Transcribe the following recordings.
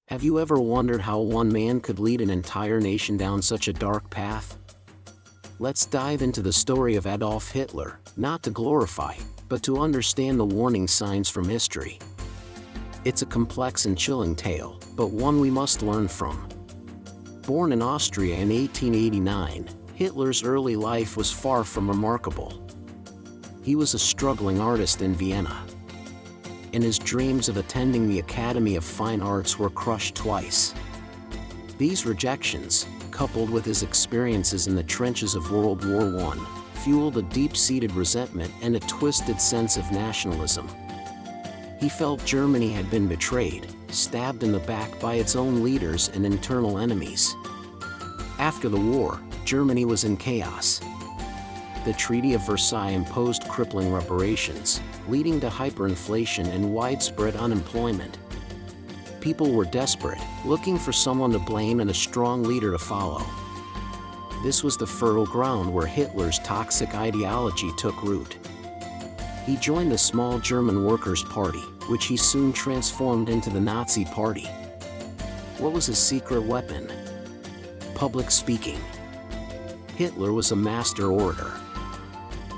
Have you ever wondered how one man could lead an entire nation down such a dark path? Let's dive into the story of Adolf Hitler, not to glorify, but to understand the warning signs from history. It's a complex and chilling tale, but one we must learn from. Born in Austria in 1889, Hitler's early life was far from remarkable. He was a struggling artist in Vienna, and his dreams of attending the Academy of Fine Arts were crushed twice. These rejections, coupled with his experiences in the trenches of World War I, fueled a deep-seated resentment and a twisted sense of nationalism. He felt Germany had been betrayed, stabbed in the back by its own leaders and internal enemies. After the war, Germany was in chaos. The Treaty of Versailles imposed crippling reparations, leading to hyperinflation and widespread unemployment. People were desperate, looking for someone to blame and a strong leader to follow. This was the fertile ground where Hitler's toxic ideology took root. He joined the small German Workers' Party, which he soon transformed into the Nazi Party. What was his secret weapon? Public speaking. Hitler was a master orator.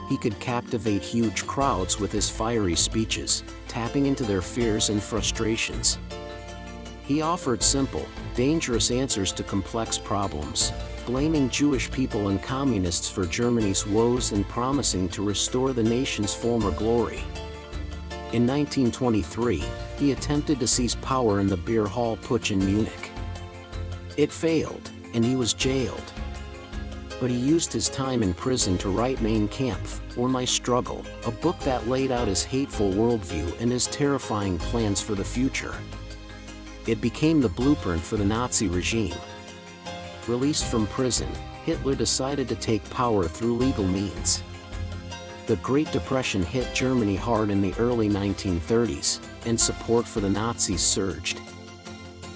He could captivate huge crowds with his fiery speeches, tapping into their fears and frustrations. He offered simple, dangerous answers to complex problems, blaming Jewish people and communists for Germany's woes and promising to restore the nation's former glory. In 1923, he attempted to seize power in the beer hall putsch in Munich. It failed, and he was jailed. But he used his time in prison to write Mein Kampf, or My Struggle, a book that laid out his hateful worldview and his terrifying plans for the future. It became the blueprint for the Nazi regime. Released from prison, Hitler decided to take power through legal means. The Great Depression hit Germany hard in the early 1930s, and support for the Nazis surged.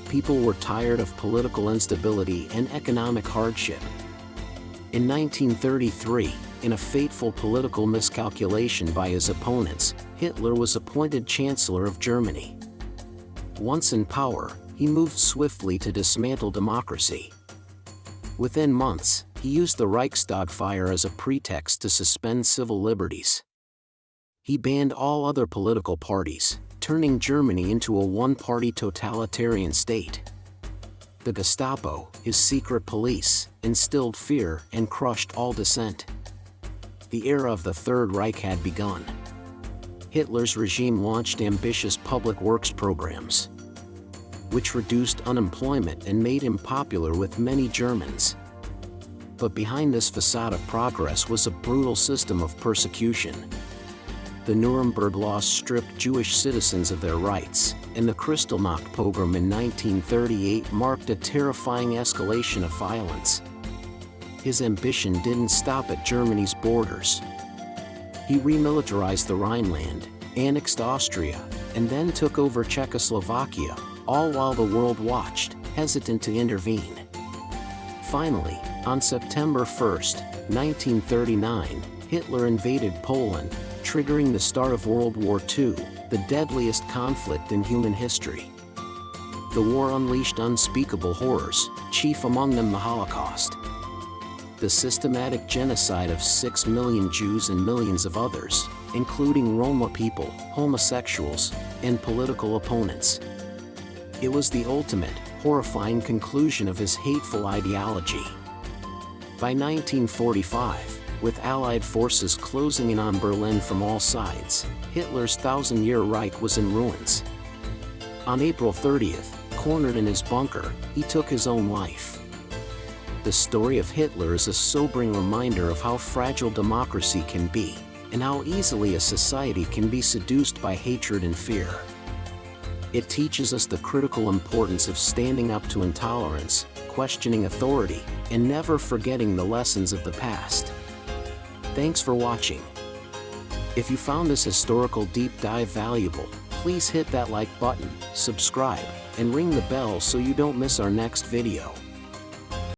People were tired of political instability and economic hardship. In 1933, in a fateful political miscalculation by his opponents, Hitler was appointed Chancellor of Germany. Once in power, he moved swiftly to dismantle democracy. Within months, he used the Reichstag fire as a pretext to suspend civil liberties. He banned all other political parties, turning Germany into a one-party totalitarian state. The Gestapo, his secret police, instilled fear and crushed all dissent. The era of the Third Reich had begun. Hitler's regime launched ambitious public works programs, which reduced unemployment and made him popular with many Germans. But behind this facade of progress was a brutal system of persecution. The Nuremberg laws stripped Jewish citizens of their rights, and the Kristallnacht pogrom in 1938 marked a terrifying escalation of violence. His ambition didn't stop at Germany's borders. He remilitarized the Rhineland, annexed Austria, and then took over Czechoslovakia, all while the world watched, hesitant to intervene. Finally, on September 1, 1939, Hitler invaded Poland, triggering the start of World War II, the deadliest conflict in human history. The war unleashed unspeakable horrors, chief among them the Holocaust. The systematic genocide of 6 million Jews and millions of others, including Roma people, homosexuals, and political opponents. It was the ultimate, horrifying conclusion of his hateful ideology. By 1945, with Allied forces closing in on Berlin from all sides, Hitler's thousand-year Reich was in ruins. On April 30th, cornered in his bunker, he took his own life. The story of Hitler is a sobering reminder of how fragile democracy can be, and how easily a society can be seduced by hatred and fear. It teaches us the critical importance of standing up to intolerance, questioning authority, and never forgetting the lessons of the past. Thanks for watching. If you found this historical deep dive valuable, please hit that like button, subscribe, and ring the bell so you don't miss our next video.